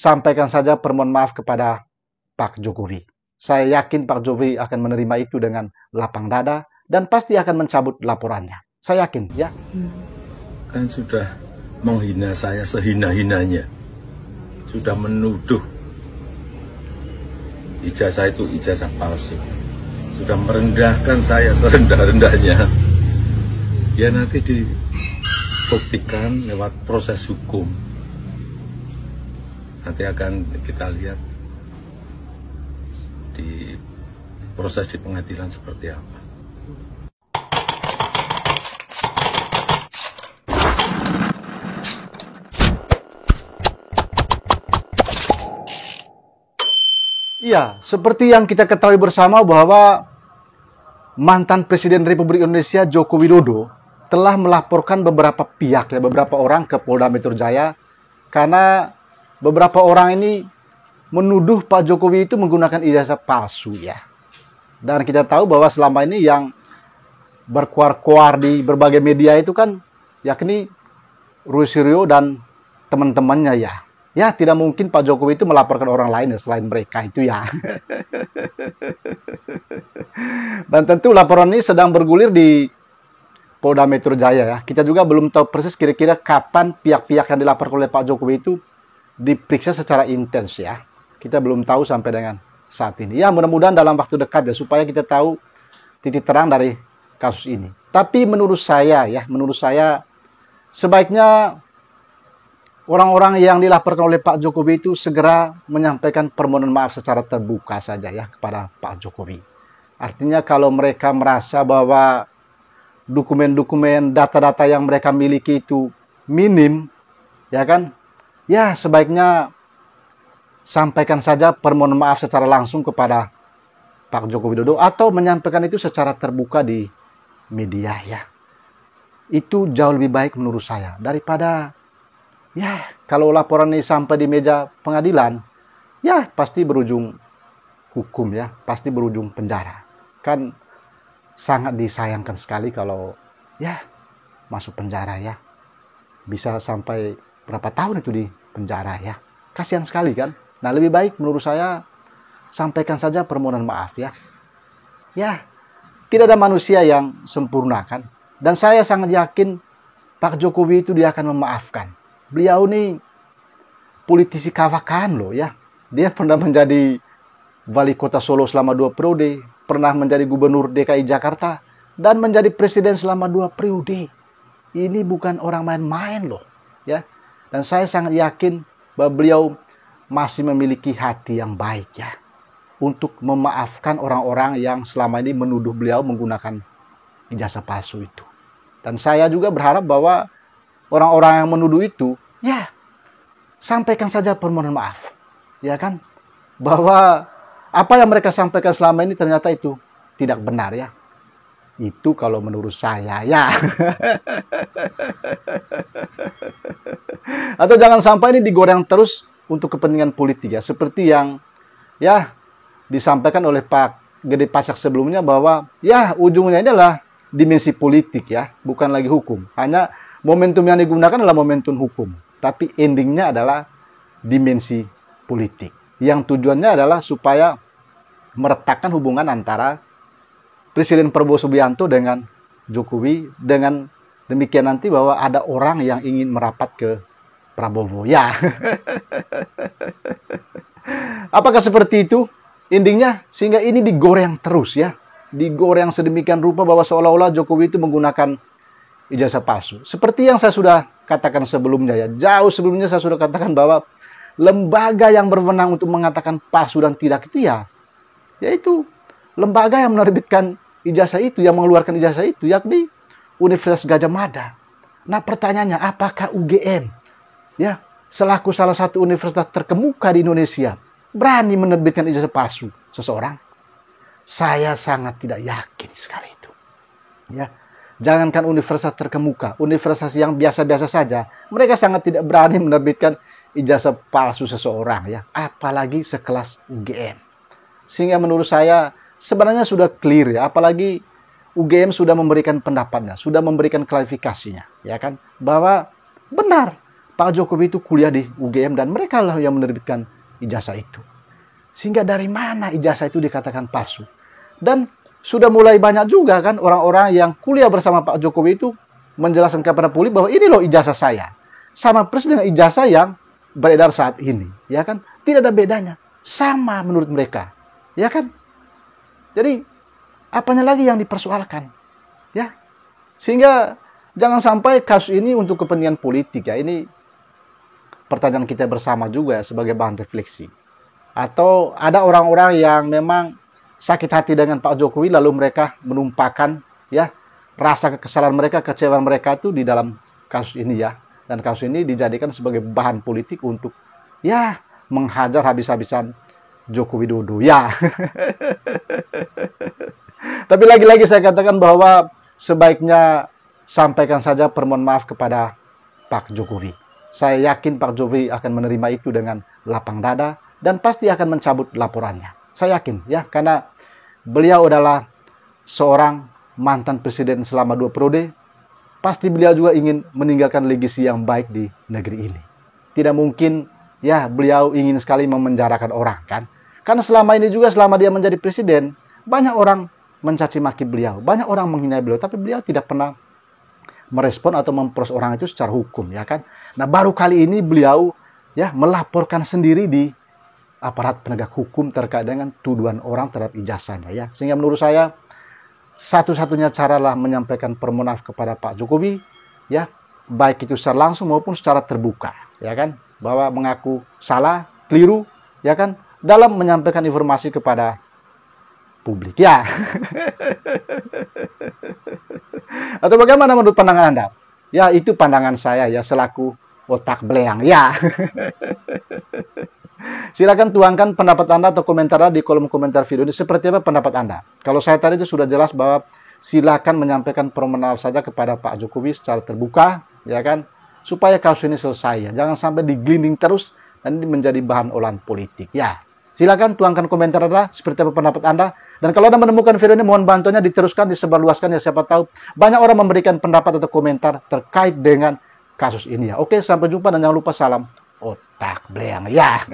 sampaikan saja permohonan maaf kepada Pak Jokowi. Saya yakin Pak Jokowi akan menerima itu dengan lapang dada dan pasti akan mencabut laporannya. Saya yakin, ya. Kan sudah menghina saya sehina-hinanya. Sudah menuduh ijazah itu ijazah palsu. Sudah merendahkan saya serendah-rendahnya. Ya nanti dibuktikan lewat proses hukum. Nanti akan kita lihat di proses di pengadilan seperti apa. Iya, seperti yang kita ketahui bersama bahwa mantan Presiden Republik Indonesia Joko Widodo telah melaporkan beberapa pihak, ya, beberapa orang ke Polda Metro Jaya karena beberapa orang ini menuduh Pak Jokowi itu menggunakan ijazah palsu, ya. Dan kita tahu bahwa selama ini yang berkuar-kuar di berbagai media itu kan yakni Rusiryo dan teman-temannya, ya. Ya, tidak mungkin Pak Jokowi itu melaporkan orang lain ya, selain mereka itu, ya. Dan tentu laporan ini sedang bergulir di Polda Metro Jaya, ya. Kita juga belum tahu persis kira-kira kapan pihak-pihak yang dilaporkan oleh Pak Jokowi itu diperiksa secara intens, ya. Kita belum tahu sampai dengan saat ini. Ya, mudah-mudahan dalam waktu dekat ya, supaya kita tahu titik terang dari kasus ini. Tapi menurut saya, sebaiknya orang-orang yang dilaporkan oleh Pak Jokowi itu segera menyampaikan permohonan maaf secara terbuka saja, ya, kepada Pak Jokowi. Artinya kalau mereka merasa bahwa dokumen-dokumen, data-data yang mereka miliki itu minim, ya kan? Ya, sebaiknya sampaikan saja permohonan maaf secara langsung kepada Pak Joko Widodo atau menyampaikan itu secara terbuka di media, ya. Itu jauh lebih baik menurut saya daripada, ya, kalau laporan ini sampai di meja pengadilan, ya pasti berujung hukum, ya, pasti berujung penjara. Kan sangat disayangkan sekali kalau, ya, masuk penjara, ya. Bisa sampai berapa tahun itu di penjara, ya. Kasihan sekali kan. Nah, lebih baik menurut saya sampaikan saja permohonan maaf, ya. Ya, tidak ada manusia yang sempurna kan. Dan saya sangat yakin Pak Jokowi itu dia akan memaafkan. Beliau ini politisi kawakan loh, ya. Dia pernah menjadi wali kota Solo selama 2 periode, pernah menjadi gubernur DKI Jakarta, dan menjadi presiden selama 2 periode. Ini bukan orang main-main loh, ya. Dan saya sangat yakin bahwa beliau masih memiliki hati yang baik, ya, untuk memaafkan orang-orang yang selama ini menuduh beliau menggunakan ijazah palsu itu. Dan saya juga berharap bahwa orang-orang yang menuduh itu, ya, sampaikan saja permohonan maaf, ya kan, bahwa apa yang mereka sampaikan selama ini ternyata itu tidak benar, ya. Itu kalau menurut saya, ya. Atau jangan sampai ini digoreng terus untuk kepentingan politik, ya, seperti yang, ya, disampaikan oleh Pak Gede Pasek sebelumnya bahwa, ya, ujungnya ini adalah dimensi politik, ya, bukan lagi hukum. Hanya momentum yang digunakan adalah momentum hukum, tapi endingnya adalah dimensi politik. Yang tujuannya adalah supaya meretakkan hubungan antara Presiden Prabowo Subianto dengan Jokowi, dengan demikian nanti bahwa ada orang yang ingin merapat ke Prabowo, ya. Apakah seperti itu endingnya? Sehingga ini digoreng terus, ya. Digoreng sedemikian rupa bahwa seolah-olah Jokowi itu menggunakan ijazah palsu. Seperti yang saya sudah katakan sebelumnya, ya. Jauh sebelumnya saya sudah katakan bahwa lembaga yang berwenang untuk mengatakan palsu dan tidak itu, ya, yaitu lembaga yang menerbitkan ijazah itu, yang mengeluarkan ijazah itu, yakni Universitas Gadjah Mada. Nah, pertanyaannya, apakah UGM, ya, selaku salah satu universitas terkemuka di Indonesia, berani menerbitkan ijazah palsu seseorang? Saya sangat tidak yakin sekali itu, ya. Jangankan universitas terkemuka, universitas yang biasa-biasa saja, mereka sangat tidak berani menerbitkan ijazah palsu seseorang, ya, apalagi sekelas UGM. Sehingga menurut saya sebenarnya sudah clear, ya, apalagi UGM sudah memberikan pendapatnya, sudah memberikan klarifikasinya, ya kan, bahwa benar Pak Jokowi itu kuliah di UGM dan mereka lah yang menerbitkan ijazah itu. Sehingga dari mana ijazah itu dikatakan palsu? Dan sudah mulai banyak juga kan orang-orang yang kuliah bersama Pak Jokowi itu menjelaskan kepada publik bahwa ini loh ijazah saya. Sama persis dengan ijazah yang beredar saat ini, ya kan? Tidak ada bedanya. Sama menurut mereka, ya kan? Jadi apanya lagi yang dipersoalkan, ya? Sehingga jangan sampai kasus ini untuk kepentingan politik, ya. Ini pertanyaan kita bersama juga sebagai bahan refleksi. Atau ada orang-orang yang memang sakit hati dengan Pak Jokowi lalu mereka menumpahkan ya rasa kekesalan mereka, kecewaan mereka itu di dalam kasus ini ya. Dan kasus ini dijadikan sebagai bahan politik untuk ya menghajar habis-habisan Joko Widodo ya. Tapi lagi-lagi saya katakan bahwa sebaiknya sampaikan saja permohonan maaf kepada Pak Jokowi. Saya yakin Pak Jokowi akan menerima itu dengan lapang dada dan pasti akan mencabut laporannya. Saya yakin ya, karena beliau adalah seorang mantan presiden selama 2 periode. Pasti beliau juga ingin meninggalkan legasi yang baik di negeri ini. Tidak mungkin ya beliau ingin sekali memenjarakan orang kan. Karena selama ini juga selama dia menjadi presiden, banyak orang mencaci maki beliau, banyak orang menghina beliau, tapi beliau tidak pernah merespon atau memproses orang itu secara hukum ya kan. Nah, baru kali ini beliau ya melaporkan sendiri di aparat penegak hukum terkait dengan tuduhan orang terhadap ijazahnya ya. Sehingga menurut saya satu-satunya cara lah menyampaikan permohonan maaf kepada Pak Jokowi ya, baik itu secara langsung maupun secara terbuka ya kan, bahwa mengaku salah, keliru ya kan dalam menyampaikan informasi kepada publik ya. Atau bagaimana menurut pandangan Anda? Ya, itu pandangan saya ya selaku otak beleang ya. Silakan tuangkan pendapat Anda atau komentar di kolom komentar video ini. Seperti apa pendapat Anda? Kalau saya tadi itu sudah jelas bahwa silakan menyampaikan permohonan maaf saja kepada Pak Jokowi secara terbuka, ya kan, supaya kasus ini selesai. Ya. Jangan sampai digelinding terus dan menjadi bahan olahan politik. Ya, silakan tuangkan komentar Anda. Seperti apa pendapat Anda? Dan kalau Anda menemukan video ini, mohon bantunya diteruskan, disebarluaskan ya, siapa tahu banyak orang memberikan pendapat atau komentar terkait dengan kasus ini ya. Oke, sampai jumpa dan jangan lupa salam otak beleang ya.